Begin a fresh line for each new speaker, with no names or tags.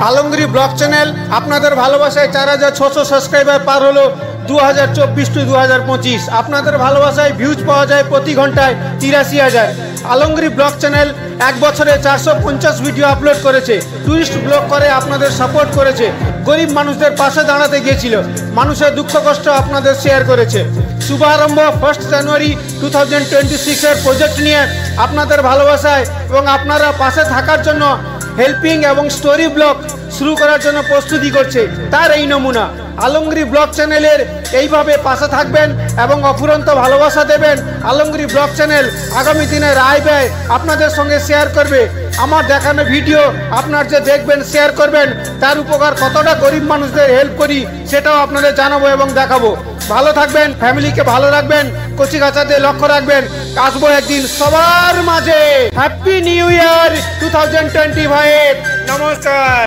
Alamgir blog channel আপনাদের ভালোবাসায় 4600 subscriber পার হলো 2024 টু 2025। আপনাদের ভালোবাসায় ভিউজ পাওয়া যায় প্রতি ঘন্টায় 83,000। আলমগীর ব্লগ চ্যানেল এক বছরে 450 ভিডিও আপলোড করেছে, টুরিস্ট ব্লগ করে আপনাদের সাপোর্ট করেছে, গরিব মানুষদের পাশে দাঁড়াতে গিয়েছিল, মানুষের দুঃখ কষ্ট আপনাদের শেয়ার করেছে। শুভারম্ভ 1 জানুয়ারি 2026 এর প্রজেক্ট নিয়ে আপনাদের ভালোবাসায় এবং আপনারা পাশে থাকার জন্য হেল্পিং এবং স্টোরি ব্লগ শুরু করার জন্য প্রস্তুতি করছে, তার এই নমুনা। আলমগীর ব্লগ চ্যানেলের এইভাবে পাশে থাকবেন এবং অফুরন্ত ভালোবাসা দেবেন। আলমগীর ব্লগ চ্যানেল আগামী দিনে রায় ব্যয় আপনাদের সঙ্গে শেয়ার করবে। আমার দেখানো ভিডিও আপনার যে দেখবেন, শেয়ার করবেন, তার উপকার কতটা গরিব মানুষদের হেল্প করি সেটাও আপনাদের জানাবো এবং দেখাবো। ভালো থাকবেন, ফ্যামিলিকে ভালো রাখবেন, কচি কাচাতে লক্ষ্য রাখবেন। আসবো একদিন সবার মাঝে। Happy new year 2025। নমস্কার।